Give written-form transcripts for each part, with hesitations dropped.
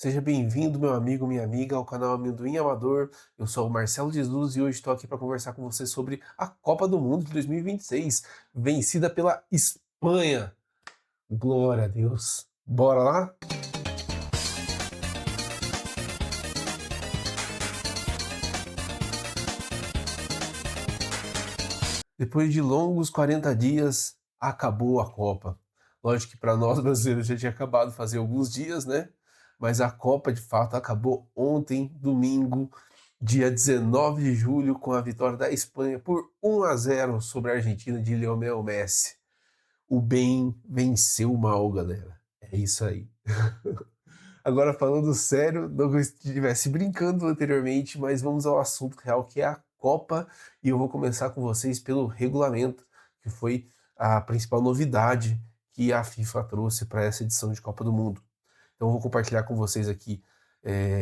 Seja bem-vindo, meu amigo, minha amiga, ao canal Amendoim Amador. Eu sou o Marcelo Jesus e hoje estou aqui para conversar com você sobre a Copa do Mundo de 2026, vencida pela Espanha. Glória a Deus. Bora lá? Depois de longos 40 dias, acabou a Copa. Lógico que para nós brasileiros já tinha acabado fazer alguns dias, né? Mas a Copa de fato acabou ontem, domingo, dia 19 de julho, com a vitória da Espanha por 1-0 sobre a Argentina de Lionel Messi. O bem venceu o mal, galera. É isso aí. Agora, falando sério, não que eu estivesse brincando anteriormente, mas vamos ao assunto real, que é a Copa, e eu vou começar com vocês pelo regulamento, que foi a principal novidade que a FIFA trouxe para essa edição de Copa do Mundo. Então, eu vou compartilhar com vocês aqui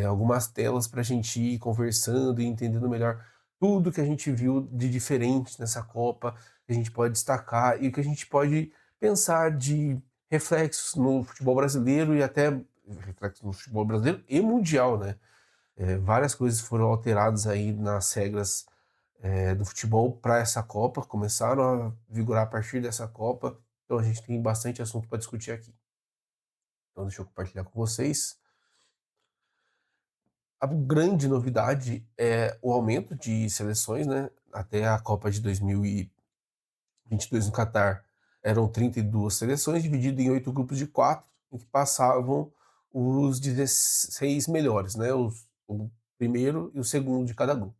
algumas telas para a gente ir conversando e entendendo melhor tudo que a gente viu de diferente nessa Copa, que a gente pode destacar e o que a gente pode pensar de reflexos no futebol brasileiro e até reflexos no futebol brasileiro e mundial, né? Várias coisas foram alteradas aí nas regras do futebol para essa Copa, começaram a vigorar a partir dessa Copa, então a gente tem bastante assunto para discutir aqui. Então deixa eu compartilhar com vocês. A grande novidade é o aumento de seleções, né? Até a Copa de 2022 no Catar eram 32 seleções, dividido em 8 grupos de 4, em que passavam os 16 melhores, né? O primeiro e o segundo de cada grupo.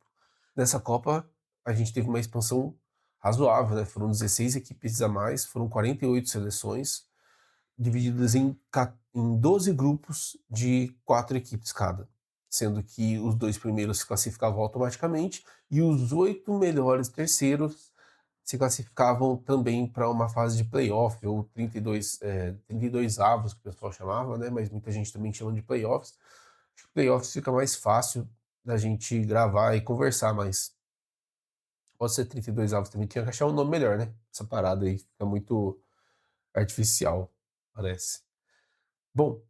Nessa Copa, a gente teve uma expansão razoável, né? Foram 16 equipes a mais, foram 48 seleções, divididas em 12 grupos de 4 equipes cada, sendo que os 2 primeiros se classificavam automaticamente e os 8 melhores terceiros se classificavam também para uma fase de playoff, ou 32 avos, que o pessoal chamava, né, mas muita gente também chama de playoffs. Acho que playoffs fica mais fácil da gente gravar e conversar, mas pode ser 32 avos também, tinha que achar um nome melhor, né, essa parada aí fica muito artificial, parece. Bom,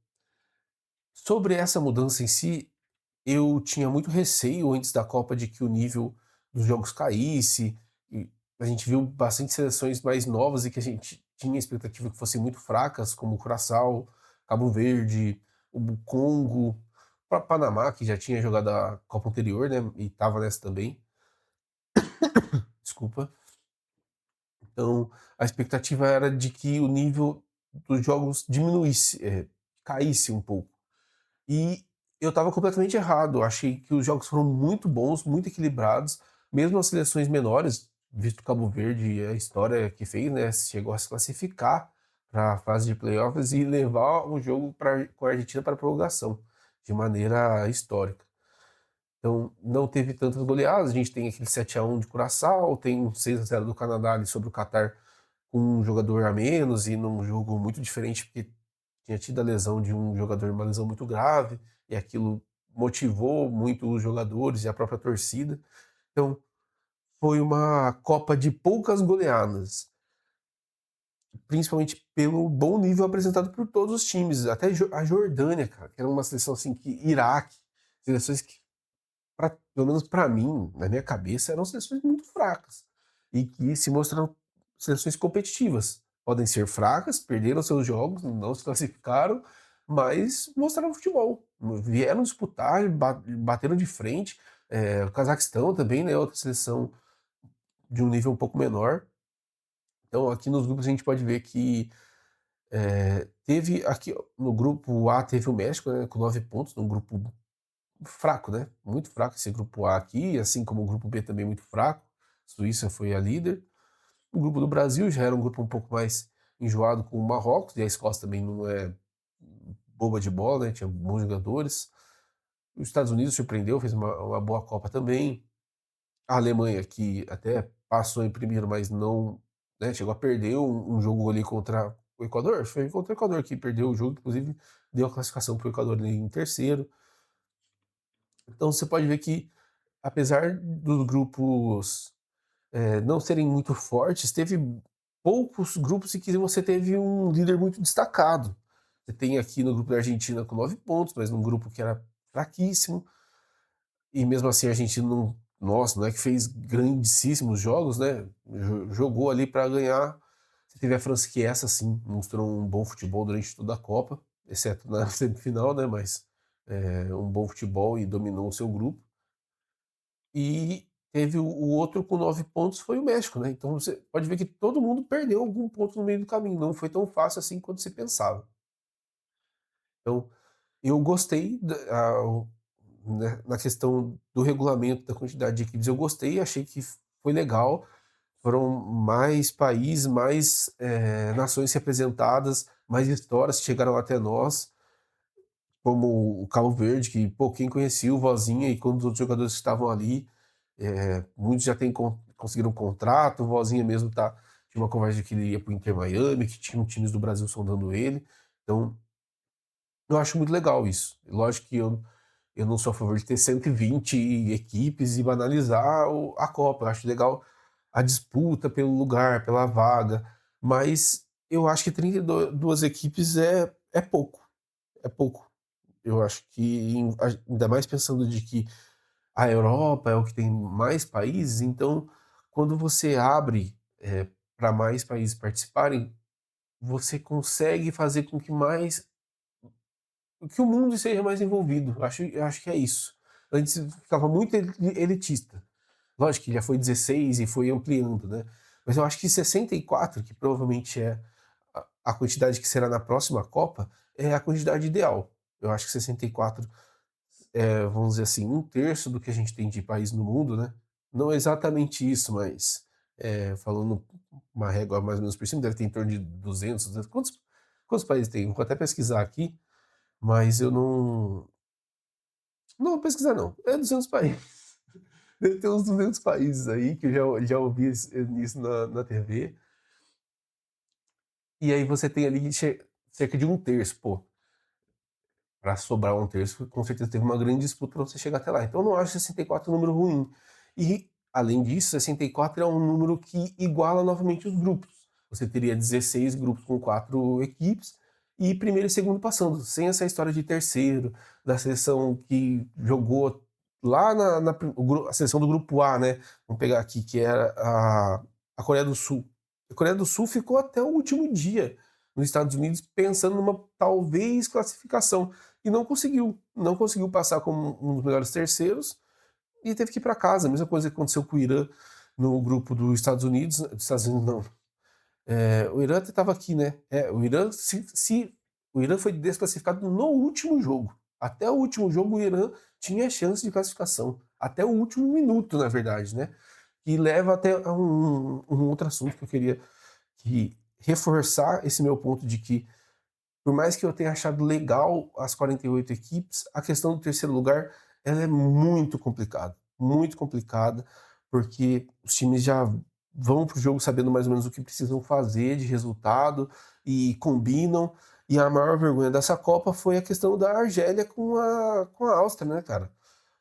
sobre essa mudança em si, eu tinha muito receio antes da Copa de que o nível dos jogos caísse, e a gente viu bastante seleções mais novas e que a gente tinha expectativa que fossem muito fracas, como o Curaçao, Cabo Verde, o Congo, o próprio Panamá, que já tinha jogado a Copa anterior, né, e estava nessa também, desculpa. Então, a expectativa era de que o nível dos jogos diminuísse, caísse um pouco. E eu estava completamente errado, achei que os jogos foram muito bons, muito equilibrados, mesmo as seleções menores, visto Cabo Verde e a história que fez, né, chegou a se classificar para a fase de playoffs e levar o jogo com a Argentina para a prorrogação, de maneira histórica. Então, não teve tantas goleadas, a gente tem aquele 7-1 de Curaçao, tem um 6-0 do Canadá ali sobre o Catar com um jogador a menos e num jogo muito diferente, porque tinha tido a lesão de um jogador, uma lesão muito grave, e aquilo motivou muito os jogadores e a própria torcida. Então, foi uma Copa de poucas goleadas, principalmente pelo bom nível apresentado por todos os times, até a Jordânia, cara, que era uma seleção assim que Iraque, seleções que pelo menos para mim, na minha cabeça, eram seleções muito fracas e que se mostraram seleções competitivas. Podem ser fracas, perderam seus jogos, não se classificaram, mas mostraram futebol. Vieram disputar, bateram de frente. O Cazaquistão também, né, outra seleção de um nível um pouco menor. Então, aqui nos grupos a gente pode ver que teve aqui no grupo A teve o México, né, com 9 pontos, num grupo fraco, né? Muito fraco esse grupo A aqui, assim como o grupo B também muito fraco. Suíça foi a líder. O grupo do Brasil já era um grupo um pouco mais enjoado com o Marrocos, e a Escócia também não é boba de bola, né? Tinha bons jogadores. Os Estados Unidos surpreendeu, fez uma boa Copa também. A Alemanha, que até passou em primeiro, mas não, né, chegou a perder um jogo ali contra o Equador. Foi contra o Equador que perdeu o jogo, inclusive deu a classificação para o Equador ali em terceiro. Então você pode ver que, apesar dos grupos não serem muito fortes, teve poucos grupos em que você teve um líder muito destacado. Você tem aqui no grupo da Argentina com 9 pontos, mas num grupo que era fraquíssimo, e mesmo assim a Argentina não, nossa, não é que fez grandíssimos jogos, né? Jogou ali para ganhar. Você teve a França que essa sim mostrou um bom futebol durante toda a Copa, exceto na semifinal, né? Mas um bom futebol e dominou o seu grupo. E teve o outro com 9 pontos foi o México, né? Então você pode ver que todo mundo perdeu algum ponto no meio do caminho. Não foi tão fácil assim quanto se pensava. Então, eu gostei né, na questão do regulamento da quantidade de equipes. Eu gostei, achei que foi legal. Foram mais países, mais nações representadas, mais histórias que chegaram até nós, como o Cabo Verde, que pô, quem conhecia o Vozinha e quando os outros jogadores estavam ali, muitos já conseguiram um contrato, o Vozinha mesmo tinha uma conversa de que ele ia para o Inter Miami, que tinham times do Brasil sondando ele. Então, eu acho muito legal isso. Lógico que eu não sou a favor de ter 120 equipes e banalizar a Copa. Eu acho legal a disputa pelo lugar, pela vaga, mas eu acho que 32 equipes é pouco. É pouco. Eu acho que, ainda mais pensando de que a Europa é o que tem mais países, então quando você abre para mais países participarem, você consegue fazer com que o mundo seja mais envolvido. Eu acho que é isso. Antes ficava muito elitista. Lógico que já foi 16 e foi ampliando, né? Mas eu acho que 64, que provavelmente é a quantidade que será na próxima Copa, é a quantidade ideal. Eu acho que 64 vamos dizer assim, um terço do que a gente tem de país no mundo, né? Não é exatamente isso, mas falando uma régua mais ou menos por cima, deve ter em torno de 200. Quantos países tem? Vou até pesquisar aqui, mas eu não. Não, vou pesquisar não. É 200 países. Deve ter uns 200 países aí, que eu já ouvi isso na TV. E aí você tem ali cerca de um terço, pô. Para sobrar um terço, com certeza teve uma grande disputa para você chegar até lá. Então eu não acho 64 um número ruim. E, além disso, 64 é um número que iguala novamente os grupos. Você teria 16 grupos com 4 equipes e primeiro e segundo passando, sem essa história de terceiro, da seleção que jogou lá a seleção do grupo A, né? Vamos pegar aqui, que era a Coreia do Sul. A Coreia do Sul ficou até o último dia nos Estados Unidos pensando numa talvez classificação e não conseguiu passar como um dos melhores terceiros e teve que ir para casa. A mesma coisa que aconteceu com o Irã no grupo dos Estados Unidos não. O Irã estava aqui, né? O Irã o Irã foi desclassificado no último jogo. Até o último jogo o Irã tinha chance de classificação. Até o último minuto, na verdade, né? E leva até a um outro assunto que eu queria reforçar esse meu ponto de que por mais que eu tenha achado legal as 48 equipes, a questão do terceiro lugar ela é muito complicada, porque os times já vão para o jogo sabendo mais ou menos o que precisam fazer de resultado e combinam. E a maior vergonha dessa Copa foi a questão da Argélia com a Áustria, né, cara?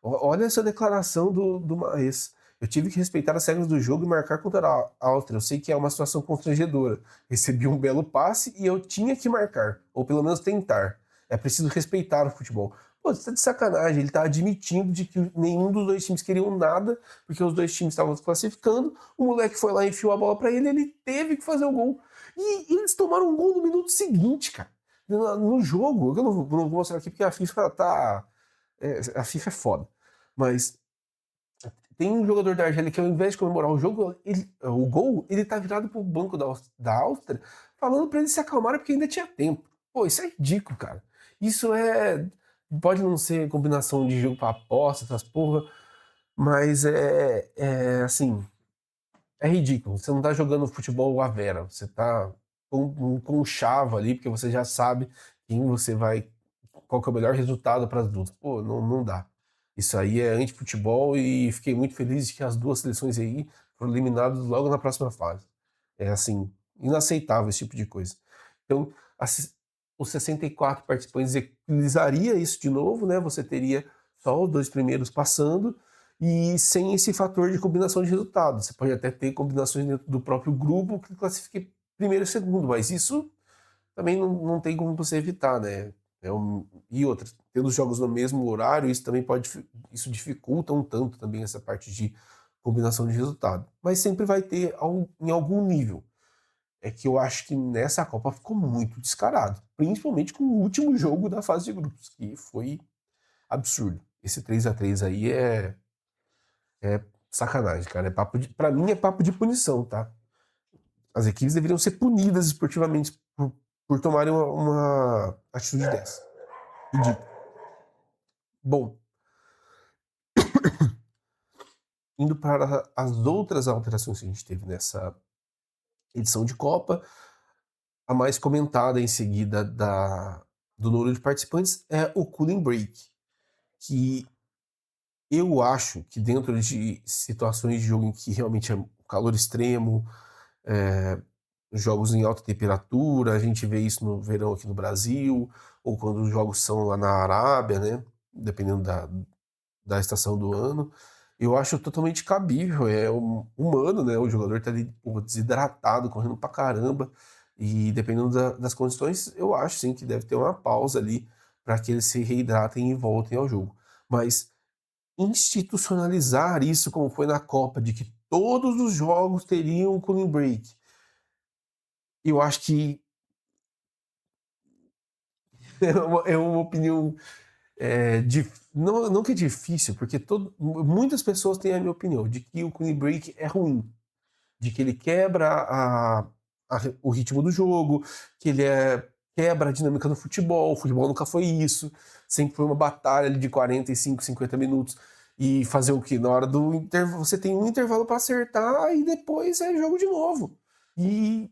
Olha essa declaração do Maes. Eu tive que respeitar as regras do jogo e marcar contra a Áustria. Eu sei que é uma situação constrangedora. Recebi um belo passe e eu tinha que marcar, ou pelo menos tentar. É preciso respeitar o futebol. Pô, você tá de sacanagem. Ele tá admitindo de que nenhum dos dois times queriam nada, porque os dois times estavam se classificando. O moleque foi lá e enfiou a bola para ele, ele teve que fazer o gol. E eles tomaram um gol no minuto seguinte, cara. No jogo, eu não vou mostrar aqui porque a FIFA tá. A FIFA é foda. Mas tem um jogador da Argélia que, ao invés de comemorar o jogo, o gol, ele tá virado pro banco da Áustria, falando pra ele se acalmar porque ainda tinha tempo. Pô, isso é ridículo, cara. Isso é. Pode não ser combinação de jogo pra aposta, essas porra, mas assim. É ridículo. Você não tá jogando futebol à vera. Você tá com chave ali, porque você já sabe quem você vai. Qual que é o melhor resultado para as duas. Pô, não dá. Isso aí é anti-futebol e fiquei muito feliz de que as duas seleções aí foram eliminadas logo na próxima fase. É assim, inaceitável esse tipo de coisa. Então, os 64 participantes equalizaria isso de novo, né? Você teria só os dois primeiros passando e sem esse fator de combinação de resultados. Você pode até ter combinações dentro do próprio grupo que classifique primeiro e segundo, mas isso também não tem como você evitar, né. E outra, tendo os jogos no mesmo horário, isso também isso dificulta um tanto também essa parte de combinação de resultado. Mas sempre vai ter em algum nível. É que eu acho que nessa Copa ficou muito descarado, principalmente com o último jogo da fase de grupos, que foi absurdo. Esse 3-3 aí é sacanagem, cara. Pra mim é papo de punição, tá? As equipes deveriam ser punidas esportivamente por tomarem uma atitude dessa. Ridículo. Bom, indo para as outras alterações que a gente teve nessa edição de Copa, a mais comentada em seguida do número de participantes é o Cooling Break, que eu acho que dentro de situações de jogo em que realmente é calor extremo, é, jogos em alta temperatura, a gente vê isso no verão aqui no Brasil, ou quando os jogos são lá na Arábia, né? Dependendo da estação do ano. Eu acho totalmente cabível, é humano, né? O jogador tá ali pô, desidratado, correndo pra caramba, e dependendo das condições, eu acho sim que deve ter uma pausa ali para que eles se reidratem e voltem ao jogo. Mas institucionalizar isso como foi na Copa, de que todos os jogos teriam um cooling break, eu acho que é uma opinião não que é difícil, porque muitas pessoas têm a minha opinião de que o clean break é ruim, de que ele quebra o ritmo do jogo, que ele quebra a dinâmica do futebol. O futebol nunca foi isso, sempre foi uma batalha ali de 45, 50 minutos. E fazer o que? Na hora do intervalo, você tem um intervalo para acertar e depois é jogo de novo. E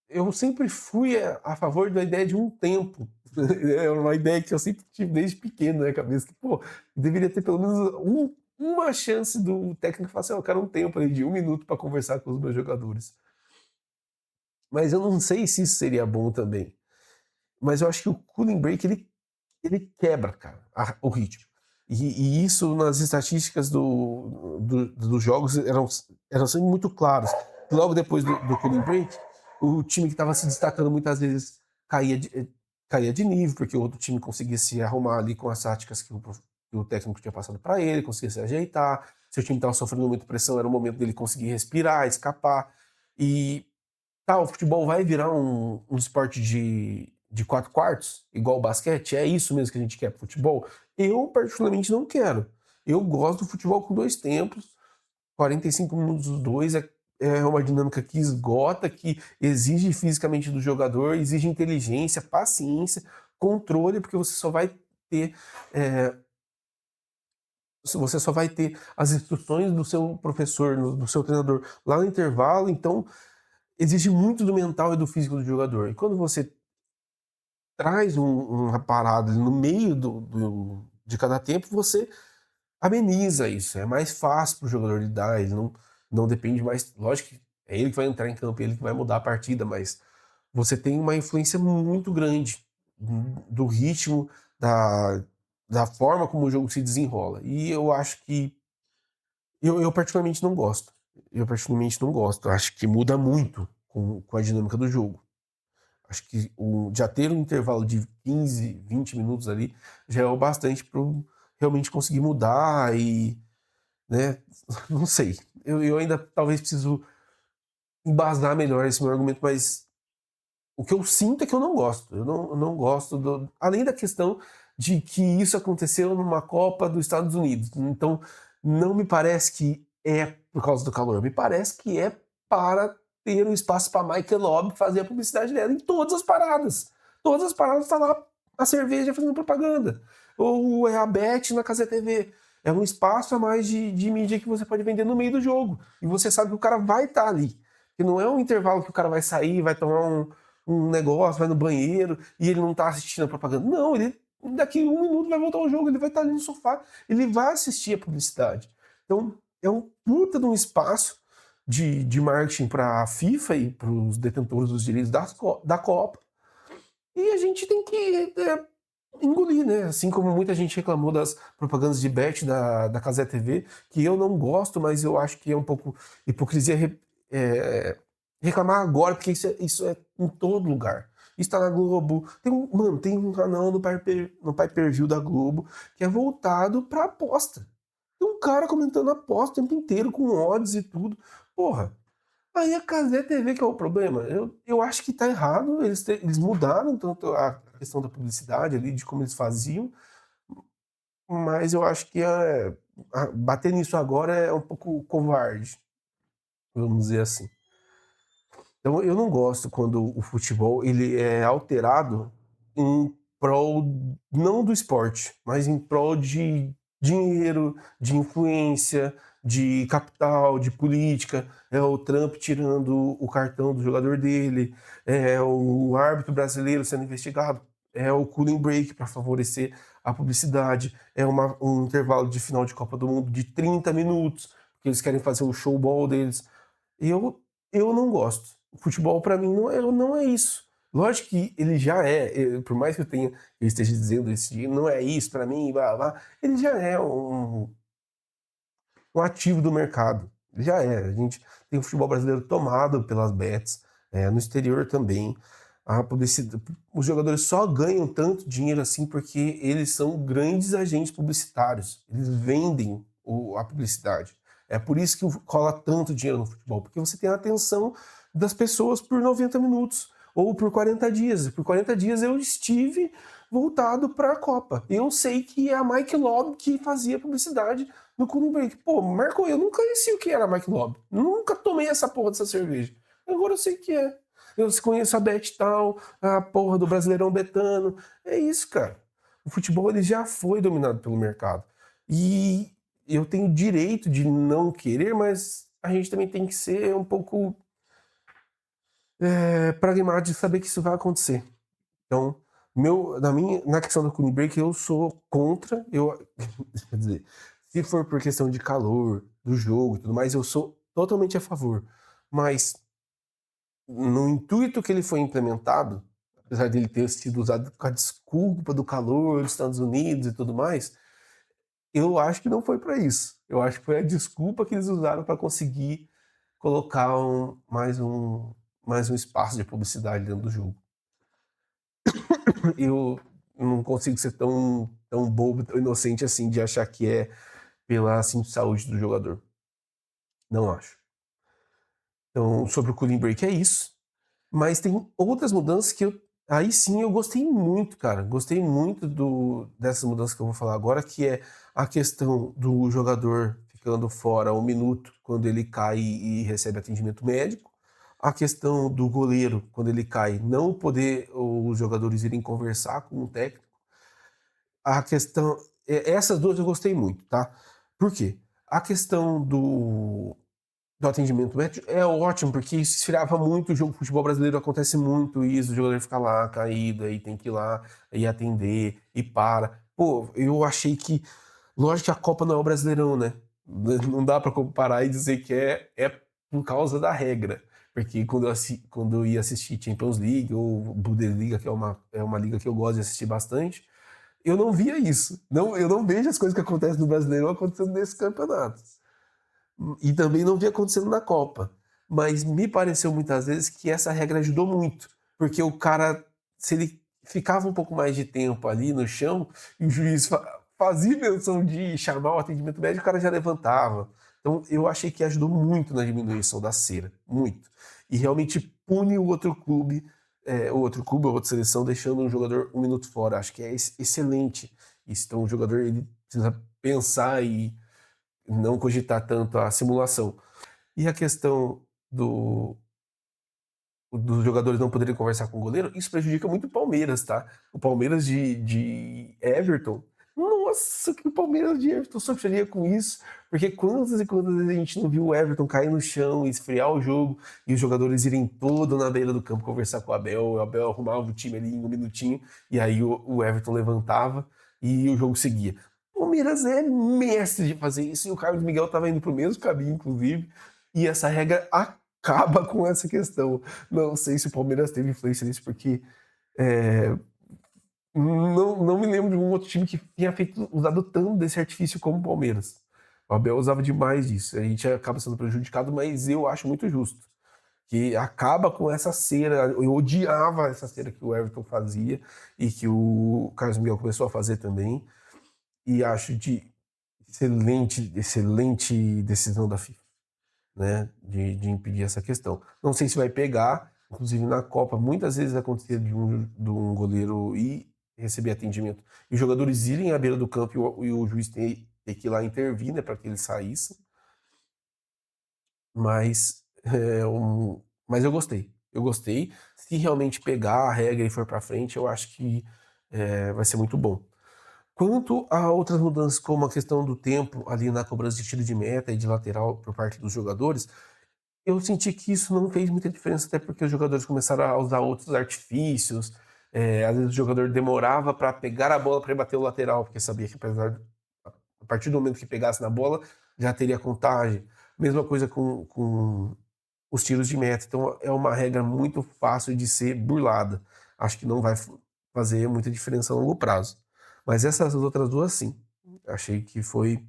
eu sempre fui a favor da ideia de um tempo. É uma ideia que eu sempre tive desde pequeno na cabeça, que, pô, deveria ter pelo menos uma chance do técnico falar assim, eu quero um tempo ali de 1 minuto para conversar com os meus jogadores. Mas eu não sei se isso seria bom também. Mas eu acho que o cooling break, ele quebra, cara, o ritmo. E isso nas estatísticas dos jogos eram sempre muito claros. Logo depois do cooling break, o time que estava se destacando muitas vezes caía de nível, porque o outro time conseguia se arrumar ali com as táticas que o técnico tinha passado para ele, conseguia se ajeitar. Se o time estava sofrendo muita pressão, era o momento dele conseguir respirar, escapar. E o futebol vai virar um esporte de 4 quartos, igual o basquete? É isso mesmo que a gente quer pro futebol? Eu, particularmente, não quero. Eu gosto do futebol com 2 tempos, 45 minutos dos dois, é uma dinâmica que esgota, que exige fisicamente do jogador, exige inteligência, paciência, controle, porque ter é, você só vai ter as instruções do seu professor, do seu treinador lá no intervalo, então exige muito do mental e do físico do jogador. E quando você traz uma parada no meio de cada tempo, você ameniza isso. É mais fácil para o jogador lidar, ele não depende mais. Lógico que é ele que vai entrar em campo, ele que vai mudar a partida, mas você tem uma influência muito grande do ritmo, da forma como o jogo se desenrola. E eu acho que. Eu particularmente não gosto. Eu particularmente não gosto. Acho que muda muito com a dinâmica do jogo. Acho que já ter um intervalo de 15, 20 minutos ali já é o bastante para realmente conseguir mudar e, né, não sei. Eu ainda talvez preciso embasar melhor esse meu argumento, mas o que eu sinto é que eu não gosto. Eu não gosto além da questão de que isso aconteceu numa Copa dos Estados Unidos. Então, não me parece que é por causa do calor. Me parece que é para ter um espaço para Michael Lobby fazer a publicidade dela em todas as paradas. Todas as paradas está lá a cerveja fazendo propaganda. Ou é a Bet na Casa TV. É um espaço a mais de mídia que você pode vender no meio do jogo. E você sabe que o cara vai estar ali. E não é um intervalo que o cara vai sair, vai tomar um negócio, vai no banheiro e ele não tá assistindo a propaganda. Não, ele daqui 1 minuto vai voltar ao jogo, ele vai estar ali no sofá, ele vai assistir a publicidade. Então, é um puta de um espaço de marketing para a FIFA e para os detentores dos direitos da Copa. E a gente tem que engolir, né? Assim como muita gente reclamou das propagandas de bet da Cazé TV, que eu não gosto, mas eu acho que é um pouco hipocrisia reclamar agora, porque isso é em todo lugar. Isso tá na Globo. Tem um canal no Pay-Per-View da Globo que é voltado pra aposta. Tem um cara comentando aposta o tempo inteiro, com odds e tudo. Porra, aí a Cazé TV que é o problema. Eu acho que tá errado, eles mudaram tanto a questão da publicidade ali, de como eles faziam, mas eu acho que bater nisso agora é um pouco covarde, vamos dizer assim. Então eu não gosto quando o futebol ele é alterado em prol não do esporte, mas em prol de dinheiro, de influência, de capital, de política. É o Trump tirando o cartão do jogador dele, é o árbitro brasileiro sendo investigado, é o cooling break para favorecer a publicidade, é um intervalo de final de Copa do Mundo de 30 minutos, porque eles querem fazer o showball deles. Eu, eu não gosto. O futebol, para mim, não é isso. Lógico que ele já por mais que eu esteja dizendo esse não é isso para mim, blá, blá, ele já é um ativo do mercado. Ele já é. A gente tem o futebol brasileiro tomado pelas bets, no exterior também. A publicidade, os jogadores só ganham tanto dinheiro assim porque eles são grandes agentes publicitários. Eles vendem a publicidade. É por isso que cola tanto dinheiro no futebol, porque você tem a atenção das pessoas por 90 minutos ou por 40 dias. Por 40 dias eu estive voltado para a Copa. Eu sei que é a Mike Lobby que fazia publicidade no Cooling Break. Pô, Marco, eu nunca conheci o que era Mike Lobby. Nunca tomei essa porra dessa cerveja. Agora eu sei que é. Eu conheço a Bet tal, a porra do Brasileirão Betano. É isso, cara. O futebol ele já foi dominado pelo mercado. E eu tenho direito de não querer, mas a gente também tem que ser um pouco pragmático de saber que isso vai acontecer. Então, na questão do cooling break, eu sou contra. Quer dizer, se for por questão de calor, do jogo e tudo mais, eu sou totalmente a favor. Mas no intuito que ele foi implementado, apesar dele ter sido usado com a desculpa do calor dos Estados Unidos e tudo mais, eu acho que não foi para isso. Eu acho que foi a desculpa que eles usaram para conseguir colocar mais um espaço de publicidade dentro do jogo. Eu não consigo ser tão bobo, tão inocente assim de achar que é pela assim, saúde do jogador. Não acho. Então, sobre o cooling break é isso. Mas tem outras mudanças que aí sim eu gostei muito, cara. Gostei muito dessas mudanças que eu vou falar agora, que é a questão do jogador ficando fora 1 minuto quando ele cai e recebe atendimento médico. A questão do goleiro, quando ele cai, não poder os jogadores irem conversar com o técnico. A questão. Essas duas eu gostei muito, tá? Por quê? A questão do atendimento médico é ótimo, porque isso esfriava muito o jogo. O futebol brasileiro acontece muito isso, o jogador fica lá caído, aí tem que ir lá e atender e para. Pô, eu achei que. Lógico que a Copa não é o Brasileirão, né? Não dá pra comparar e dizer que é por causa da regra. Porque quando eu ia assistir Champions League ou Bundesliga, que é uma liga que eu gosto de assistir bastante, eu não via isso. Não, eu não vejo as coisas que acontecem no Brasileirão acontecendo nesse campeonato. E também não via acontecendo na Copa. Mas me pareceu muitas vezes que essa regra ajudou muito. Porque o cara, se ele ficava um pouco mais de tempo ali no chão, e o juiz fazia menção de chamar o atendimento médico, o cara já levantava. Então eu achei que ajudou muito na diminuição da cera. Muito. E realmente pune o outro clube, ou outra seleção, deixando um jogador 1 minuto fora. Acho que é excelente. Isso, então o jogador ele precisa pensar e não cogitar tanto a simulação. E a questão dos jogadores não poderem conversar com o goleiro, isso prejudica muito o Palmeiras, tá? O Palmeiras de Everton, nossa, que o Palmeiras de Everton sofreria com isso, porque quantas e quantas vezes a gente não viu o Everton cair no chão, esfriar o jogo, e os jogadores irem todo na beira do campo conversar com o Abel arrumava o time ali em 1 minutinho, e aí o Everton levantava e o jogo seguia. O Palmeiras é mestre de fazer isso, e o Carlos Miguel estava indo pro mesmo caminho, inclusive, e essa regra acaba com essa questão. Não sei se o Palmeiras teve influência nisso, porque não me lembro de um outro time que tenha usado tanto desse artifício como o Palmeiras. O Abel usava demais disso. A gente acaba sendo prejudicado, mas eu acho muito justo. que acaba com essa cera. Eu odiava essa cera que o Everton fazia e que o Carlos Miguel começou a fazer também. E acho de excelente decisão da FIFA, né, de impedir essa questão. Não sei se vai pegar, inclusive na Copa, muitas vezes acontecia de um goleiro ir receber atendimento e os jogadores irem à beira do campo e o juiz ter que ir lá intervir, né, para que ele saísse. Mas, mas eu gostei. Eu gostei. Se realmente pegar a regra e for para frente, eu acho que vai ser muito bom. Quanto a outras mudanças, como a questão do tempo ali na cobrança de tiro de meta e de lateral por parte dos jogadores, eu senti que isso não fez muita diferença, até porque os jogadores começaram a usar outros artifícios. Às vezes o jogador demorava para pegar a bola para bater o lateral, porque sabia que a partir do momento que pegasse na bola já teria contagem. Mesma coisa com os tiros de meta. Então é uma regra muito fácil de ser burlada. Acho que não vai fazer muita diferença a longo prazo. Mas essas outras duas, sim. Achei que foi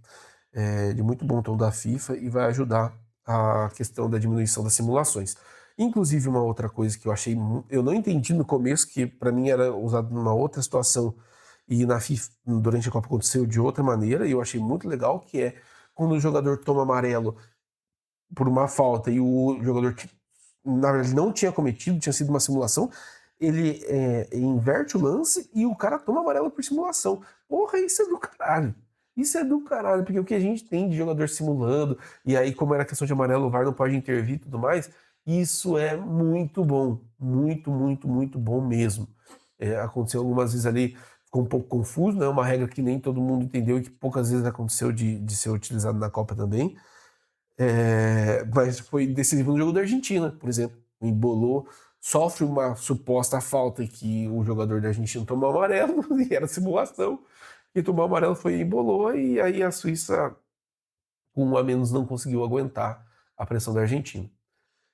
de muito bom tom da FIFA e vai ajudar a questão da diminuição das simulações. Inclusive, uma outra coisa que eu achei, eu não entendi no começo, que para mim era usado numa outra situação, e na FIFA, durante a Copa, aconteceu de outra maneira, e eu achei muito legal, que é quando o jogador toma amarelo por uma falta e o jogador, na verdade, não tinha cometido, tinha sido uma simulação, ele inverte o lance e o cara toma amarelo por simulação. Porra, isso é do caralho. Isso é do caralho, porque o que a gente tem de jogador simulando, e aí, como era questão de amarelo, o VAR não pode intervir e tudo mais, isso é muito bom. Muito, muito, muito bom mesmo. Aconteceu algumas vezes ali, ficou um pouco confuso, né? Uma regra que nem todo mundo entendeu e que poucas vezes aconteceu de ser utilizado na Copa também. Mas foi decisivo no jogo da Argentina, por exemplo. Embolou, sofre uma suposta falta que o jogador da Argentina tomou amarelo, e era simulação. E tomou amarelo, foi e embolou, e aí a Suíça, com um a menos, não conseguiu aguentar a pressão da Argentina.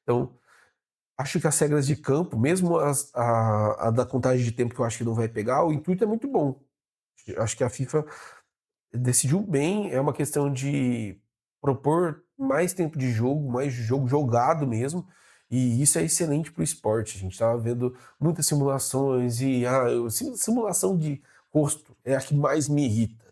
Então, acho que as regras de campo, mesmo a da contagem de tempo, que eu acho que não vai pegar, o intuito é muito bom. Acho que a FIFA decidiu bem, é uma questão de propor mais tempo de jogo, mais jogo jogado mesmo, e isso é excelente para o esporte. A gente estava vendo muitas simulações e simulação de rosto é a que mais me irrita.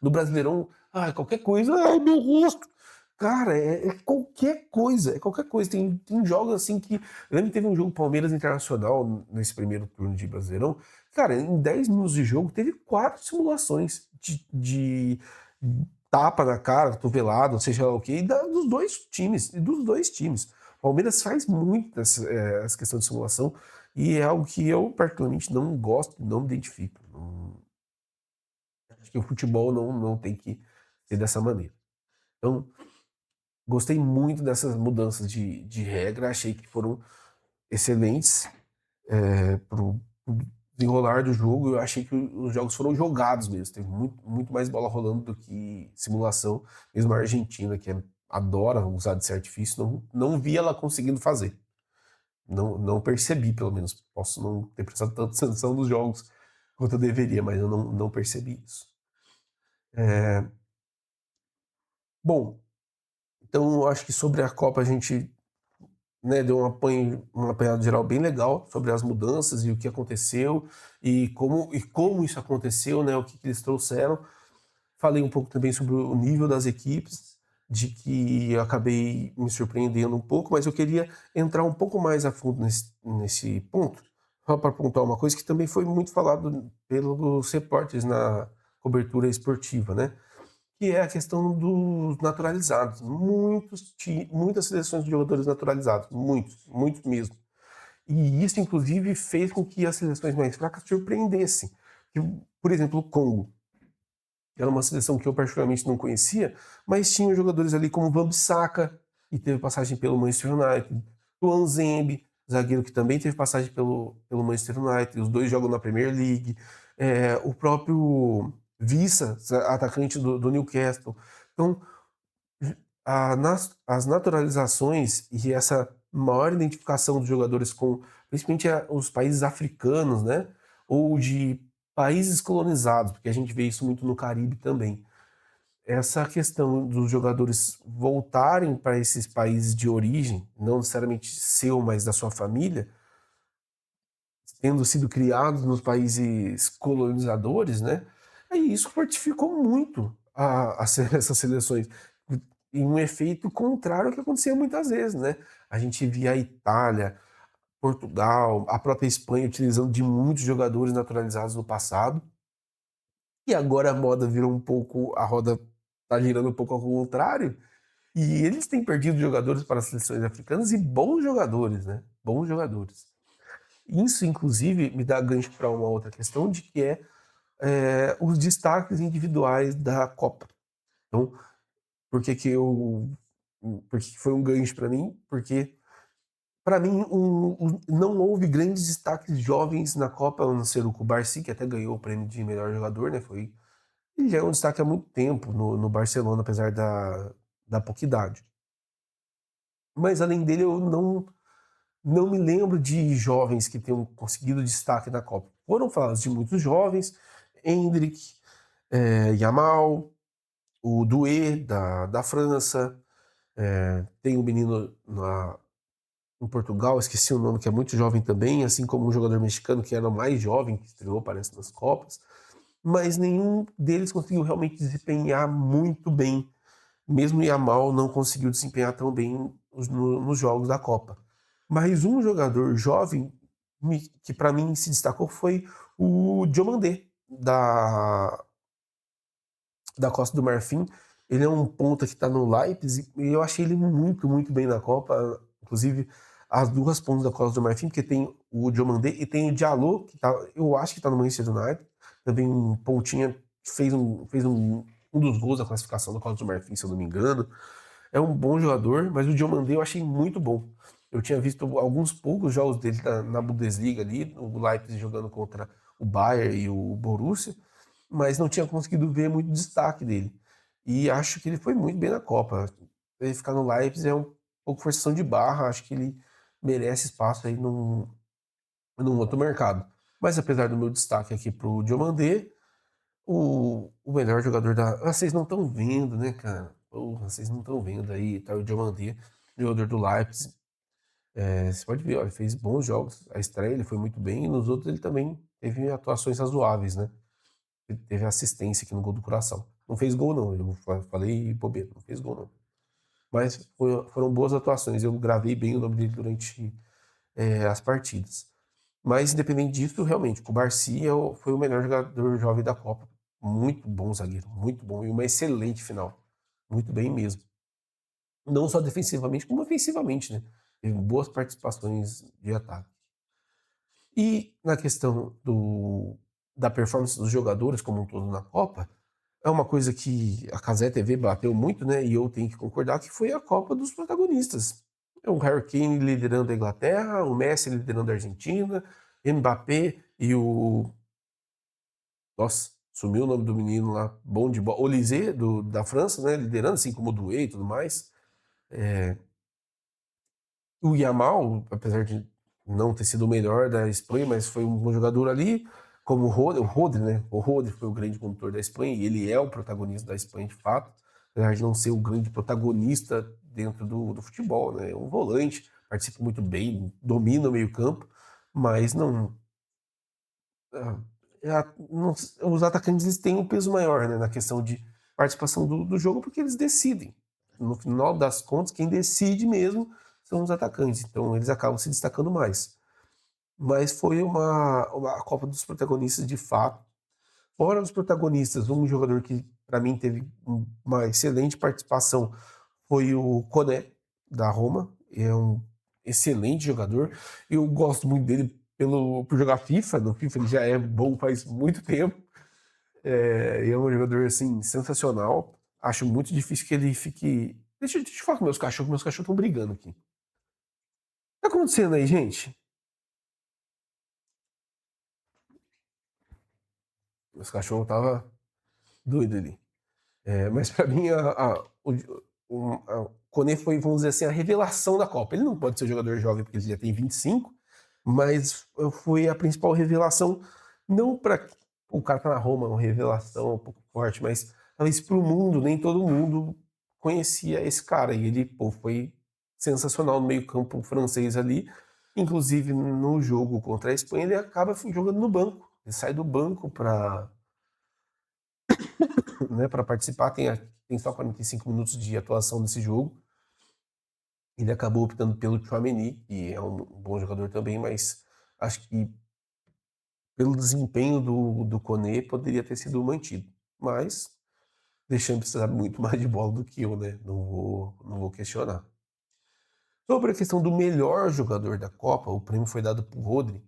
No Brasileirão, qualquer coisa, meu rosto. Cara, é qualquer coisa, é qualquer coisa. Tem jogos assim que. Eu lembro que teve um jogo Palmeiras Internacional nesse primeiro turno de Brasileirão. Cara, em 10 minutos de jogo, teve 4 simulações de tapa na cara, cotovelado, seja lá o quê, dos dois times. E dos dois times. O Palmeiras faz muito essa questão de simulação e é algo que eu, particularmente, não gosto, não me identifico. Acho que o futebol não tem que ser dessa maneira. Então, gostei muito dessas mudanças de regra, achei que foram excelentes para o desenrolar do jogo. Eu achei que os jogos foram jogados mesmo, teve muito mais bola rolando do que simulação. Mesmo a Argentina, que adora usar desse artifício, não vi ela conseguindo fazer. Não percebi, pelo menos. Posso não ter prestado tanta atenção nos jogos quanto eu deveria, mas eu não percebi isso. Bom, então eu acho que sobre a Copa a gente, né, deu um apanhado geral bem legal sobre as mudanças e o que aconteceu e como isso aconteceu, né, o que eles trouxeram. Falei um pouco também sobre o nível das equipes, de que eu acabei me surpreendendo um pouco, mas eu queria entrar um pouco mais a fundo nesse ponto, só para pontuar uma coisa que também foi muito falado pelos repórteres na cobertura esportiva, né? Que é a questão dos naturalizados. Muitas seleções de jogadores naturalizados, muitos mesmo. E isso, inclusive, fez com que as seleções mais fracas surpreendessem. Por exemplo, o Congo. Era uma seleção que eu particularmente não conhecia, mas tinha jogadores ali como Wan-Bissaka, que teve passagem pelo Manchester United, o Nzembe, zagueiro que também teve passagem pelo Manchester United, os dois jogam na Premier League, o próprio Wissa, atacante do Newcastle. Então, as naturalizações e essa maior identificação dos jogadores com, principalmente os países africanos, né, ou de países colonizados, porque a gente vê isso muito no Caribe também. essa questão dos jogadores voltarem para esses países de origem, não necessariamente seu, mas da sua família, tendo sido criados nos países colonizadores, né? Aí isso fortificou muito essas seleções. E um efeito contrário ao que acontecia muitas vezes, né? A gente via a Itália, Portugal, a própria Espanha utilizando de muitos jogadores naturalizados no passado. E agora a moda virou um pouco, a roda tá girando um pouco ao contrário, e eles têm perdido jogadores para as seleções africanas e bons jogadores, né? Bons jogadores. Isso, inclusive, me dá gancho para uma outra questão, de que os destaques individuais da Copa. Então, por que que eu... Por que foi um gancho para mim? Porque, para mim, não houve grandes destaques jovens na Copa, a não ser o Cubarsí, que até ganhou o prêmio de melhor jogador, né? Ele já é um destaque há muito tempo no Barcelona, apesar da pouca idade. Mas, além dele, eu não me lembro de jovens que tenham conseguido destaque na Copa. Foram falados de muitos jovens, Endrick, Yamal, o Doué, da França, tem um menino em Portugal, esqueci o nome, que é muito jovem também, assim como um jogador mexicano que era o mais jovem, que estreou, parece, nas Copas, mas nenhum deles conseguiu realmente desempenhar muito bem. Mesmo o Yamal não conseguiu desempenhar tão bem nos jogos da Copa. Mas um jogador jovem que para mim se destacou foi o Diomandé, da Costa do Marfim. Ele é um ponta que está no Leipzig e eu achei ele muito, muito bem na Copa. Inclusive, as duas pontas da Costa do Marfim, porque tem o Diomandé e tem o Diallo, eu acho que está no Manchester United. Também um pontinha que fez um dos gols da classificação da Costa do Marfim, se eu não me engano. É um bom jogador, mas o Diomandé eu achei muito bom. Eu tinha visto alguns poucos jogos dele na Bundesliga ali, o Leipzig jogando contra o Bayern e o Borussia, mas não tinha conseguido ver muito destaque dele. E acho que ele foi muito bem na Copa. Ele ficar no Leipzig é um pouco forçação de barra, acho que ele merece espaço aí num outro mercado. Mas apesar do meu destaque aqui pro Diomandé, o melhor jogador da... Ah, vocês não estão vendo, né, cara? Porra, vocês não estão vendo aí, tá o Diomandé, jogador do Leipzig. Você pode ver, ó, ele fez bons jogos. A estreia ele foi muito bem, e nos outros ele também teve atuações razoáveis, né? Ele teve assistência aqui no gol do Coração. Não fez gol, não. Eu falei bobeira, não fez gol, não. Mas foram boas atuações. Eu gravei bem o nome dele durante as partidas. Mas, independente disso, realmente, o Cubarsí foi o melhor jogador jovem da Copa. Muito bom zagueiro, muito bom. E uma excelente final. Muito bem mesmo. Não só defensivamente, como ofensivamente, né? Teve boas participações de ataque. E na questão da performance dos jogadores como um todo na Copa, é uma coisa que a Cazé TV bateu muito, né? E eu tenho que concordar que foi a Copa dos protagonistas. É o Harry Kane liderando a Inglaterra, o Messi liderando a Argentina, Mbappé e o... Nossa, sumiu o nome do menino lá, bom de bola. Olise, da França, né? Liderando, assim como o Doué e tudo mais. O Yamal, apesar de não ter sido o melhor da Espanha, mas foi um bom jogador ali, como o Rodri, né? O Rodri foi o grande condutor da Espanha e ele é o protagonista da Espanha de fato, apesar de não ser o grande protagonista dentro do futebol, né? É um volante, participa muito bem, domina o meio-campo, mas ah, os atacantes eles têm um peso maior, né, na questão de participação do jogo, porque eles decidem. No final das contas, quem decide mesmo são os atacantes, então eles acabam se destacando mais. Mas foi uma Copa dos protagonistas de fato. Fora os protagonistas, um jogador que para mim teve uma excelente participação foi o Koné, da Roma. É um excelente jogador. Eu gosto muito dele por jogar FIFA. No FIFA ele já é bom faz muito tempo. É um jogador assim, sensacional. Acho muito difícil que ele fique. Deixa eu falar com meus cachorros estão brigando aqui. O que tá acontecendo aí, gente? Meus cachorros tava doido ali. Mas para mim, o Koné foi, vamos dizer assim, a revelação da Copa. Ele não pode ser jogador jovem porque ele já tem 25, mas foi a principal revelação, não para o cara tá na Roma, uma revelação um pouco forte, mas talvez para o mundo, nem todo mundo conhecia esse cara. E ele, pô, foi sensacional no meio-campo francês ali. Inclusive no jogo contra a Espanha, ele acaba jogando no banco. Ele sai do banco para, né, para participar. Tem só 45 minutos de atuação nesse jogo. Ele acabou optando pelo Tchouaméni, que é um bom jogador também, mas acho que pelo desempenho do Koné poderia ter sido mantido. Mas Deschamps sabe muito mais de bola do que eu, né? Não vou questionar. Sobre a questão do melhor jogador da Copa, o prêmio foi dado para o Rodri,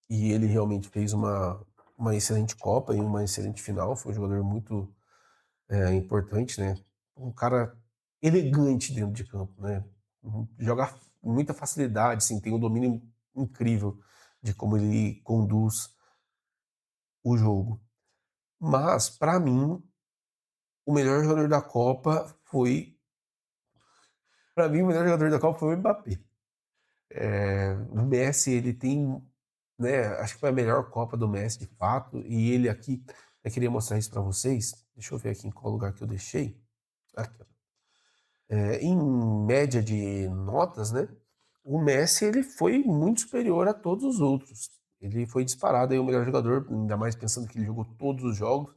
e ele realmente fez uma excelente Copa e uma excelente final. Foi um jogador muito importante, né? Um cara elegante dentro de campo, né? Joga com muita facilidade, assim, tem um domínio incrível de como ele conduz o jogo. Mas, para mim, o melhor jogador da Copa foi. Para mim, o melhor jogador da Copa foi o Mbappé. O Messi, ele tem, né? Acho que foi a melhor Copa do Messi, de fato. E ele aqui, eu queria mostrar isso para vocês. Deixa eu ver aqui em qual lugar que eu deixei. Aqui, ó. Em média de notas, né? O Messi ele foi muito superior a todos os outros. Ele foi disparado aí o melhor jogador, ainda mais pensando que ele jogou todos os jogos.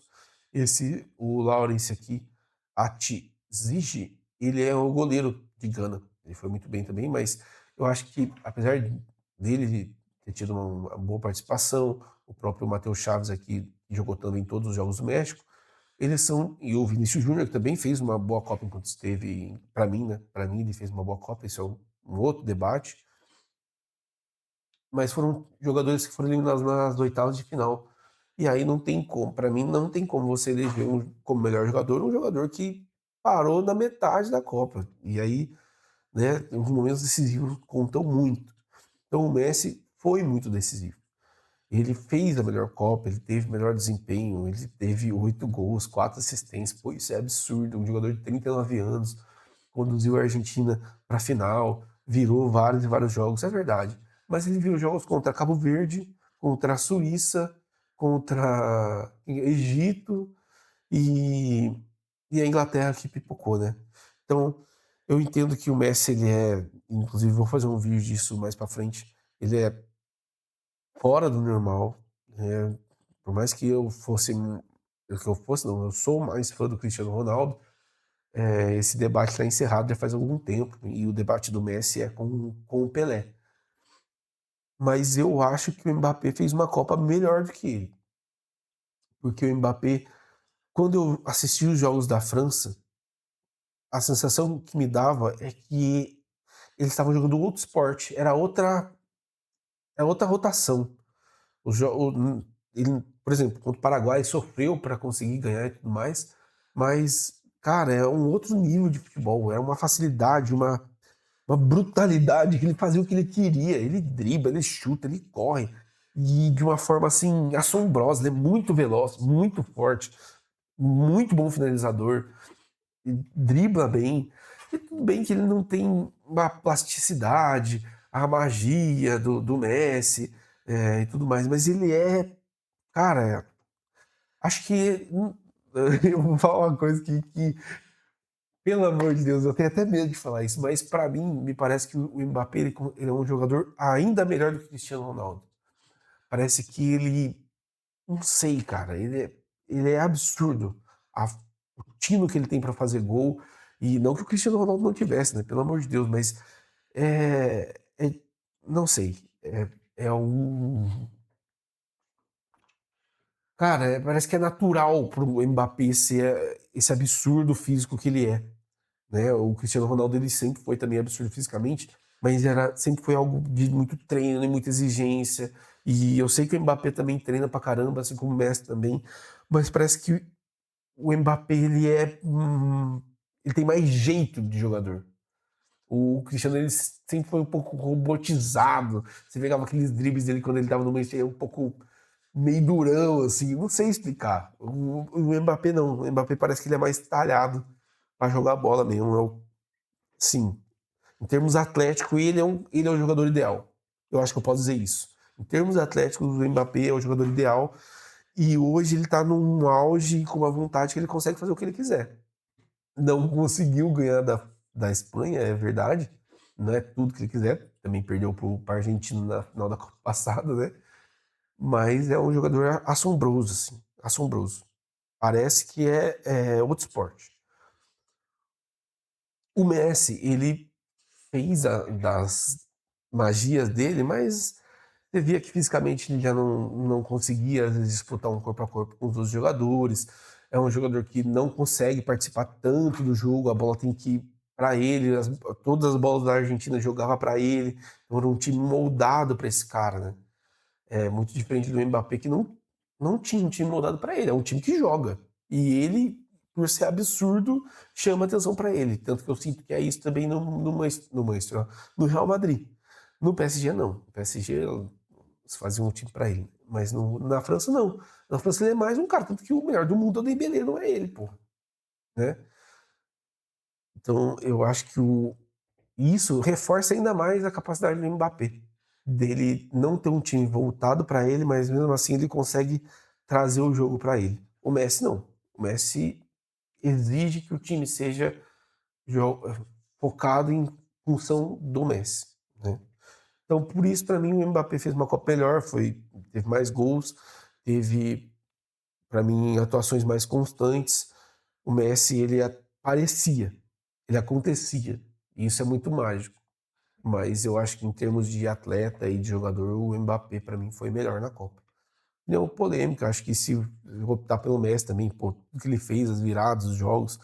O Lawrence aqui, Atizigi, ele é o goleiro de Gana. Ele foi muito bem também, mas eu acho que apesar dele ter tido uma boa participação, o próprio Matheus Chaves aqui jogou também todos os jogos do México. Eles são, e o Vinícius Júnior que também fez uma boa Copa enquanto esteve, para mim, né? Para mim ele fez uma boa Copa, isso é um outro debate. Mas foram jogadores que foram eliminados nas oitavas de final. E aí não tem como, para mim não tem como você eleger como melhor jogador um jogador que parou na metade da Copa. E aí, né, os momentos decisivos contam muito. Então o Messi foi muito decisivo. Ele fez a melhor Copa, ele teve o melhor desempenho, ele teve 8 gols, 4 assistências. Pô, isso é absurdo. Um jogador de 39 anos conduziu a Argentina para a final, virou vários e vários jogos, é verdade. Mas ele virou jogos contra Cabo Verde, contra a Suíça, contra Egito e, e a Inglaterra que pipocou, né? Então, eu entendo que o Messi, ele é, inclusive vou fazer um vídeo disso mais para frente, ele é fora do normal. Por mais que eu fosse, não, eu sou mais fã do Cristiano Ronaldo. Esse debate está encerrado já faz algum tempo e o debate do Messi é com o Pelé. Mas eu acho que o Mbappé fez uma Copa melhor do que ele, porque o Mbappé, quando eu assisti os jogos da França, a sensação que me dava é que eles estavam jogando outro esporte, era outra rotação. O jo o ele, por exemplo, contra o Paraguai sofreu para conseguir ganhar e tudo mais, mas, cara, é um outro nível de futebol, é uma facilidade, uma brutalidade que ele fazia o que ele queria, ele dribla, ele chuta, ele corre, e de uma forma, assim, assombrosa, ele é muito veloz, muito forte, muito bom finalizador, dribla bem, e tudo bem que ele não tem uma plasticidade, a magia do Messi, e tudo mais, mas ele é, cara, acho que eu vou falar uma coisa que, pelo amor de Deus, eu tenho até medo de falar isso, mas para mim, me parece que o Mbappé ele é um jogador ainda melhor do que o Cristiano Ronaldo. Parece que ele, não sei, cara, ele é absurdo. O tino que ele tem para fazer gol, e não que o Cristiano Ronaldo não tivesse, né? Pelo amor de Deus, mas é não sei, é um, cara, parece que é natural pro Mbappé ser esse absurdo físico que ele é, né? O Cristiano Ronaldo ele sempre foi também absurdo fisicamente, mas sempre foi algo de muito treino e muita exigência. E eu sei que o Mbappé também treina pra caramba, assim como o Messi também, mas parece que o Mbappé ele tem mais jeito de jogador. O Cristiano ele sempre foi um pouco robotizado. Você pegava aqueles dribles dele quando ele tava no meio, um pouco meio durão, assim, não sei explicar. O Mbappé não, o Mbappé parece que ele é mais talhado para jogar bola mesmo. Sim, em termos atléticos, ele é o jogador ideal. Eu acho que eu posso dizer isso. Em termos atléticos, o Mbappé é o jogador ideal. E hoje ele tá num auge com uma vontade que ele consegue fazer o que ele quiser. Não conseguiu ganhar da Espanha, é verdade. Não é tudo que ele quiser. Também perdeu pra Argentina na final da Copa passada, né? Mas é um jogador assombroso, assim. Assombroso. Parece que é outro esporte. O Messi, ele fez das magias dele, mas você via que fisicamente ele já não conseguia, às vezes, disputar um corpo a corpo com os outros jogadores. É um jogador que não consegue participar tanto do jogo, a bola tem que ir para ele, todas as bolas da Argentina jogava para ele. Então era um time moldado para esse cara, né? É muito diferente do Mbappé, que não tinha um time moldado para ele, é um time que joga. E ele, por ser absurdo, chama atenção para ele. Tanto que eu sinto que é isso também no Manchester, ó, no Real Madrid. No PSG, não. No PSG, eles faziam um time para ele. Mas na França, não. Na França, ele é mais um cara. Tanto que o melhor do mundo é o Dembélé, não é ele, pô. Né? Então, eu acho que isso reforça ainda mais a capacidade do Mbappé, dele não ter um time voltado para ele, mas mesmo assim ele consegue trazer o jogo para ele. O Messi não. O Messi exige que o time seja focado em função do Messi, né? Então, por isso, para mim, o Mbappé fez uma Copa melhor, teve mais gols, teve, para mim, atuações mais constantes. O Messi, ele aparecia, ele acontecia. E isso é muito mágico. Mas eu acho que em termos de atleta e de jogador, o Mbappé para mim foi melhor na Copa. Deu polêmica, acho que se optar pelo Messi também, pô, tudo que ele fez, as viradas, os jogos,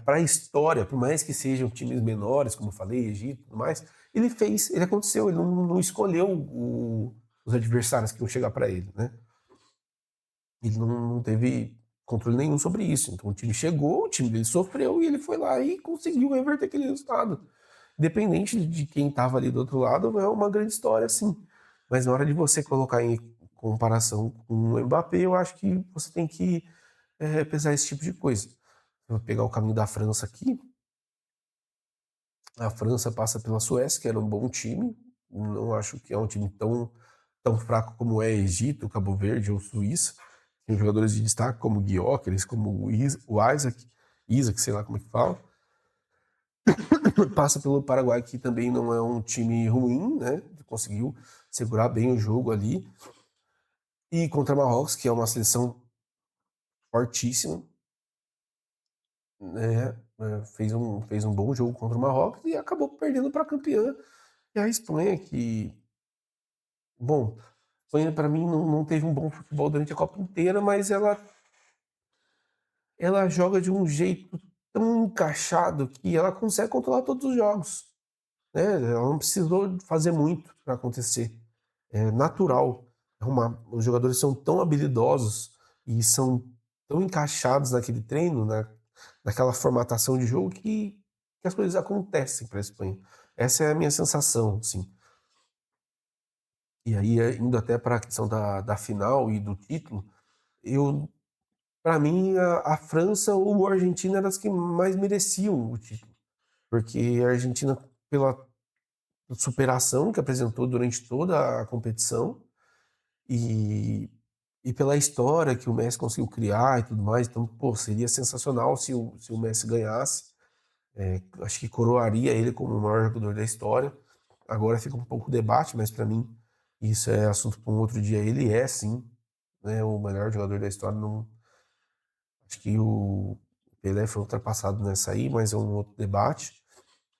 para a história, por mais que sejam times menores, como eu falei, Egito e tudo mais, ele fez, ele aconteceu, ele não escolheu os adversários que iam chegar para ele, né? Ele não teve controle nenhum sobre isso. Então o time chegou, o time dele sofreu e ele foi lá e conseguiu reverter aquele resultado. Independente de quem estava ali do outro lado, é uma grande história, sim. Mas na hora de você colocar em comparação com o Mbappé, eu acho que você tem que pesar esse tipo de coisa. Vou pegar o caminho da França aqui. A França passa pela Suécia, que era um bom time. Não acho que é um time tão fraco como é Egito, Cabo Verde ou Suíça. Tem jogadores de destaque como o Gyökeres, como o Isaac, sei lá como é que fala. Passa pelo Paraguai, que também não é um time ruim, né? Conseguiu segurar bem o jogo ali. E contra Marrocos, que é uma seleção fortíssima, né? Fez um bom jogo contra o Marrocos e acabou perdendo para a campeã. E a Espanha, que, bom, a Espanha para mim não teve um bom futebol durante a Copa inteira, mas ela joga de um jeito tão encaixado que ela consegue controlar todos os jogos, né? Ela não precisou fazer muito para acontecer. É natural. Os jogadores são tão habilidosos e são tão encaixados naquele treino, naquela formatação de jogo, que as coisas acontecem para a Espanha. Essa é a minha sensação, sim. E aí, indo até para a questão da final e do título, para mim, a França ou a Argentina eram as que mais mereciam o título, porque a Argentina, pela superação que apresentou durante toda a competição, e, e pela história que o Messi conseguiu criar e tudo mais. Então, pô, seria sensacional se o Messi ganhasse. Acho que coroaria ele como o maior jogador da história. Agora fica um pouco debate, mas para mim isso é assunto para um outro dia. Ele é, sim, né, o melhor jogador da história. Não, acho que o Pelé foi ultrapassado nessa aí, mas é um outro debate.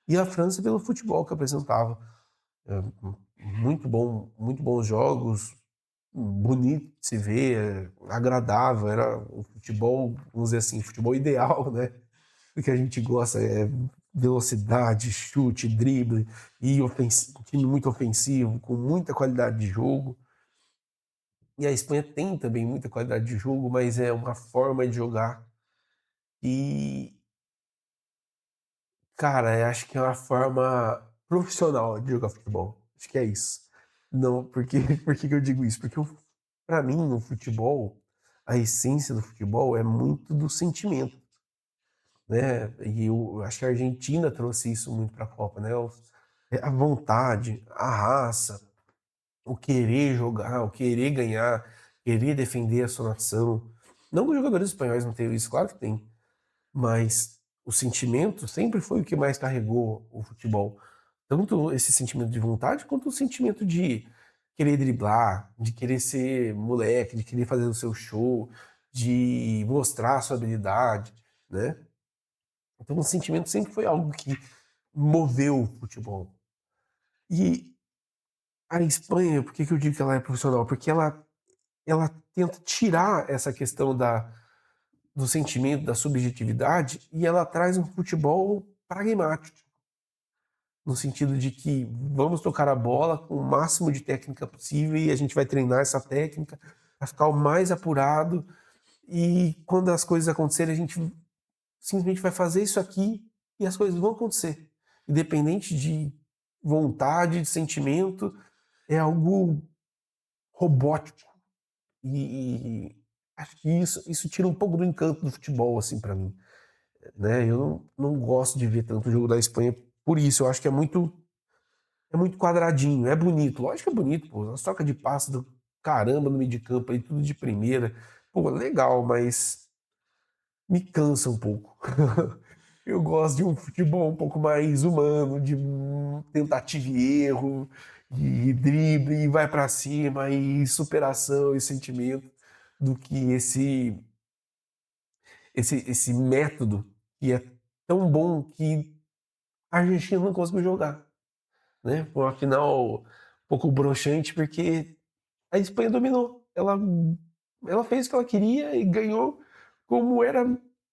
E a França pelo futebol que apresentava. É, muito bons jogos, bonito de se ver, agradável, era um futebol, vamos dizer assim, futebol ideal, né? O que a gente gosta é velocidade, chute, drible e um time muito ofensivo, com muita qualidade de jogo. E a Espanha tem também muita qualidade de jogo, mas é uma forma de jogar e, cara, eu acho que é uma forma profissional de jogar futebol. Acho que é isso. Não, porque por que eu digo isso? Porque para mim, no futebol, a essência do futebol é muito do sentimento, né? E eu acho que a Argentina trouxe isso muito para a Copa, né? A vontade, a raça, o querer jogar, o querer ganhar. querer defender a sua nação. Não que os jogadores espanhóis não tenham isso, claro que tem, mas o sentimento sempre foi o que mais carregou o futebol. Tanto esse sentimento de vontade, quanto o sentimento de querer driblar, de querer ser moleque, de querer fazer o seu show, de mostrar a sua habilidade, né? Então o sentimento sempre foi algo que moveu o futebol. E a Espanha, por que que eu digo que ela é profissional? Porque ela tenta tirar essa questão do sentimento, da subjetividade, e ela traz um futebol pragmático, no sentido de que vamos tocar a bola com o máximo de técnica possível e a gente vai treinar essa técnica para ficar o mais apurado, e quando as coisas acontecerem, a gente simplesmente vai fazer isso aqui e as coisas vão acontecer. Independente de vontade, de sentimento, é algo robótico. E acho que isso tira um pouco do encanto do futebol, assim, para mim. Né? Eu não gosto de ver tanto o jogo da Espanha por isso. Eu acho que é muito quadradinho, é bonito. Lógico que é bonito, pô. As trocas de passe do caramba no meio de campo aí, tudo de primeira. Pô, legal, mas me cansa um pouco. Eu gosto de um futebol um pouco mais humano, de tentativa e erro, de drible, e vai para cima, e superação e sentimento, do que esse método que é tão bom que a Argentina não conseguiu jogar, né? Foi uma final um pouco broxante porque a Espanha dominou. Ela fez o que ela queria e ganhou como era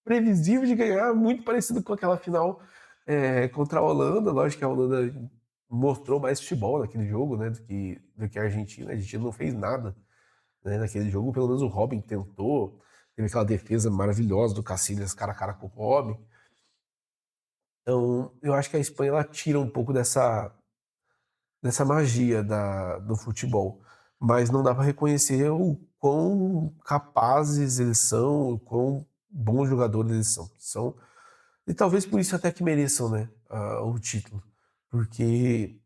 previsível de ganhar, muito parecido com aquela final contra a Holanda. Lógico que a Holanda mostrou mais futebol naquele jogo, né, do que a Argentina. A Argentina não fez nada, né, naquele jogo. Pelo menos o Robin tentou, teve aquela defesa maravilhosa do Casillas cara a cara com o Robin. Então, eu acho que a Espanha ela tira um pouco dessa magia do futebol, mas não dá para reconhecer o quão capazes eles são, o quão bons jogadores eles são. E talvez por isso até que mereçam, né, o título, porque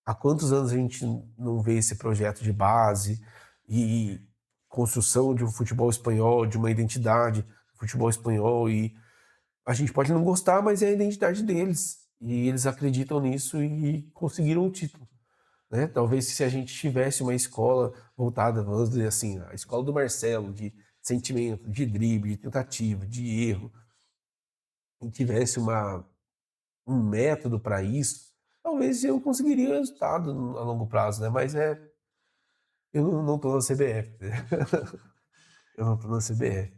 há quantos anos a gente não vê esse projeto de base e construção de um futebol espanhol, de uma identidade do futebol espanhol, e a gente pode não gostar, mas é a identidade deles, e eles acreditam nisso e conseguiram o título. Né? Talvez se a gente tivesse uma escola voltada, vamos dizer assim, a escola do Marcelo, de sentimento, de drible, de tentativa, de erro, e tivesse um método para isso, talvez eu conseguiria resultado a longo prazo, né? Mas eu não estou na CBF, né? Eu não estou na CBF,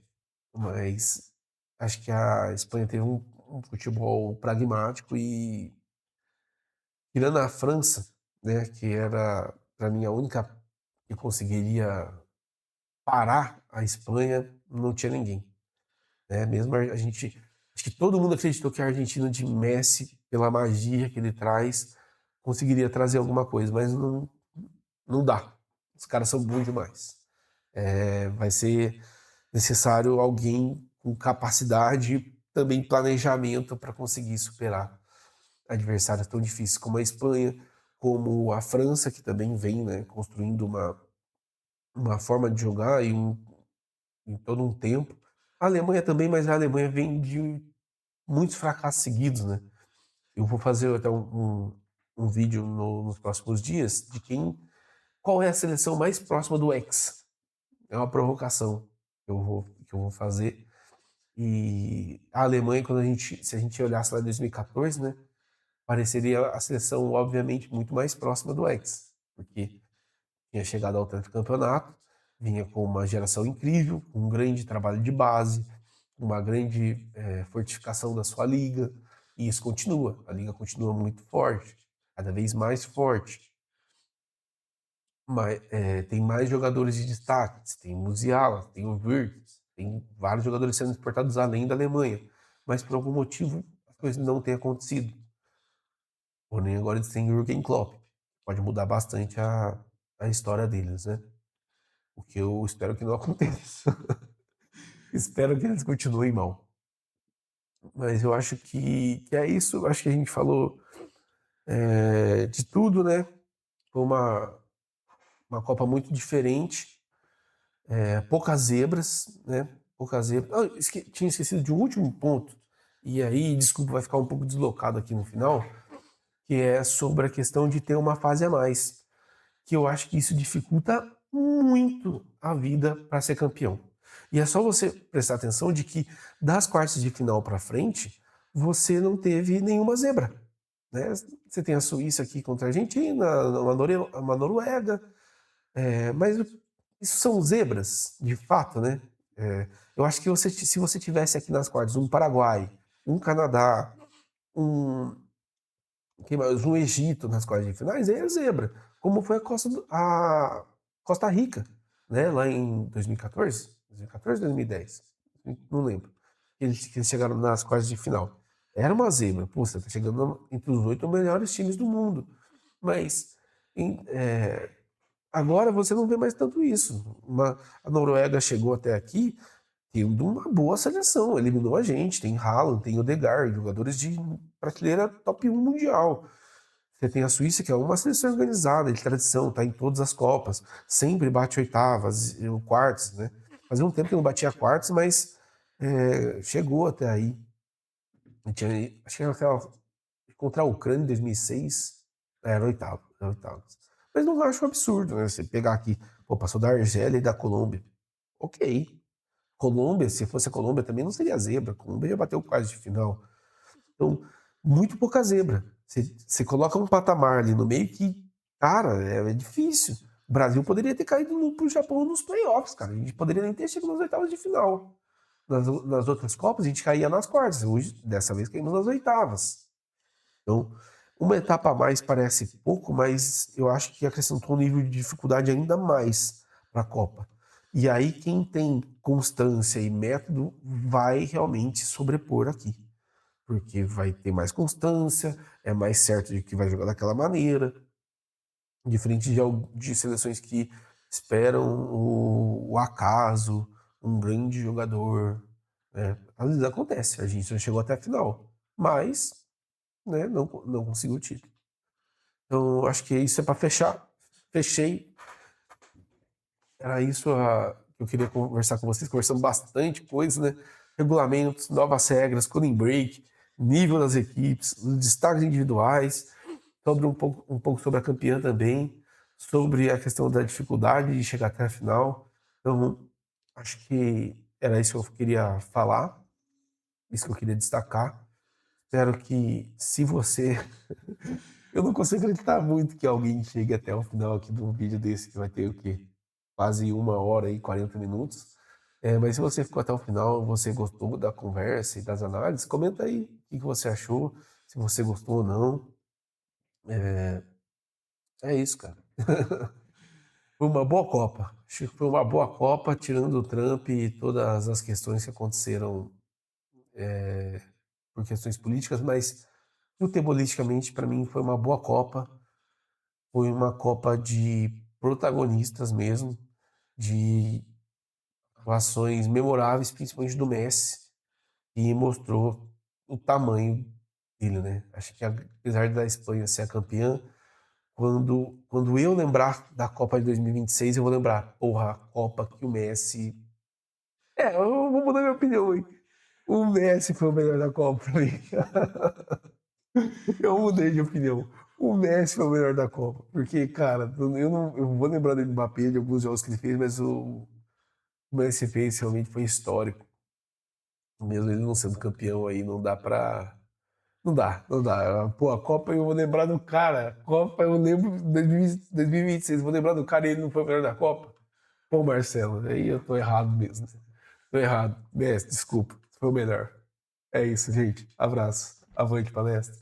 mas acho que a Espanha teve um futebol pragmático e tirando a França, né, que era para mim a única que conseguiria parar a Espanha, não tinha ninguém, né? Mesmo a gente, acho que todo mundo acreditou que a Argentina de Messi, pela magia que ele traz, conseguiria trazer alguma coisa, mas não dá. Os caras são bons demais. Vai ser necessário alguém com capacidade e também planejamento para conseguir superar adversários tão difíceis como a Espanha, como a França, que também vem, né, construindo uma forma de jogar em todo um tempo. A Alemanha também, mas a Alemanha vem de muitos fracassos seguidos, né? Eu vou fazer até um vídeo nos próximos dias de qual é a seleção mais próxima do Hexa. É uma provocação que eu vou fazer. E a Alemanha, se a gente olhasse lá em 2014, né, pareceria a seleção, obviamente, muito mais próxima do Hexa, porque tinha chegado ao campeonato, vinha com uma geração incrível, um grande trabalho de base, uma grande fortificação da sua liga, e isso continua. A liga continua muito forte, cada vez mais forte. Tem mais jogadores de destaque, tem o Musiala, tem o Wirtz, tem vários jogadores sendo exportados além da Alemanha, mas por algum motivo as coisas não têm acontecido. Porém, agora eles têm Jürgen Klopp, pode mudar bastante a história deles, né? O que eu espero que não aconteça. Espero que eles continuem mal. Mas eu acho que é isso. Eu acho que a gente falou de tudo, né? Foi uma Copa muito diferente. poucas zebras, né? Poucas zebras. Ah, tinha esquecido de um último ponto, e aí, desculpa, vai ficar um pouco deslocado aqui no final, que é sobre a questão de ter uma fase a mais, que eu acho que isso dificulta muito a vida para ser campeão. E é só você prestar atenção de que das quartas de final para frente, você não teve nenhuma zebra, né? Você tem a Suíça aqui contra a Argentina, uma Noruega, mas isso são zebras, de fato, né? Eu acho que se você tivesse aqui nas quartas um Paraguai, um Canadá, um, quem mais? Um Egito nas quartas de finais, aí é zebra. Como foi a Costa Rica, né? Lá em 2014, 2014 2010, não lembro. Que eles chegaram nas quartas de final. Era uma zebra. Pô, você tá chegando entre os 8 melhores times do mundo. Mas agora você não vê mais tanto isso. A Noruega chegou até aqui tendo uma boa seleção, eliminou a gente. Tem Haaland, tem Odegaard, jogadores de prateleira top 1 mundial. Você tem a Suíça, que é uma seleção organizada, de tradição, está em todas as Copas, sempre bate oitavas, quartos, né? Fazia um tempo que não batia quartos, mas chegou até aí. Acho que era contra a Ucrânia em 2006, era oitavo, era oitavo. Mas não acho um absurdo, né? Você pegar aqui, pô, passou da Argélia e da Colômbia. Ok. Colômbia, se fosse a Colômbia também não seria zebra. A Colômbia já bateu quase de final. Então, muito pouca zebra. Você coloca um patamar ali no meio que, cara, é difícil. O Brasil poderia ter caído pro Japão nos playoffs, cara. A gente poderia nem ter chegado nas oitavas de final. Nas outras Copas, a gente caía nas quartas. Hoje, dessa vez, caímos nas oitavas. Então, uma etapa a mais parece pouco, mas eu acho que acrescentou um nível de dificuldade ainda mais para a Copa. E aí, quem tem constância e método vai realmente sobrepor aqui. Porque vai ter mais constância, é mais certo de que vai jogar daquela maneira, diferente de seleções que esperam o acaso, um grande jogador. Né? Às vezes acontece, a gente já chegou até a final, mas né, não conseguiu o título. Então, acho que isso é para fechar. Fechei. Era isso que eu queria conversar com vocês. Conversamos bastante coisa, né? Regulamentos, novas regras, cooling break, nível das equipes, os destaques individuais, sobre um pouco sobre a campeã também, sobre a questão da dificuldade de chegar até a final. Então, acho que era isso que eu queria falar, isso que eu queria destacar. Espero que, se você eu não consigo acreditar muito que alguém chegue até o final aqui de um vídeo desse, que vai ter o quê? Quase 1 hora e 40 minutos. Mas se você ficou até o final, você gostou da conversa e das análises, comenta aí o que você achou, se você gostou ou não. É isso, cara. Foi uma boa Copa. Acho que foi uma boa Copa, tirando o Trump e todas as questões que aconteceram por questões políticas, mas futebolisticamente, para mim, foi uma boa Copa. Foi uma Copa de protagonistas mesmo, de atuações memoráveis, principalmente do Messi, e mostrou o tamanho dele, né? Acho que apesar da Espanha ser a campeã, quando eu lembrar da Copa de 2026, eu vou lembrar, porra, a Copa que o Messi. Eu vou mudar minha opinião, hein? O Messi foi o melhor da Copa pra mim. Eu mudei de opinião. O Messi foi o melhor da Copa. Porque, cara, eu vou lembrar do Mbappé, de alguns jogos que ele fez, mas o Messi fez realmente foi histórico. Mesmo ele não sendo campeão aí, não dá pra. Não dá, não dá. Pô, a Copa eu vou lembrar do cara. A Copa eu lembro de 2026, vou lembrar do cara e ele não foi o melhor da Copa. Pô, Marcelo, aí eu tô errado mesmo. Tô errado. Messi, desculpa. Foi o melhor. É isso, gente. Abraço. Avante palestra.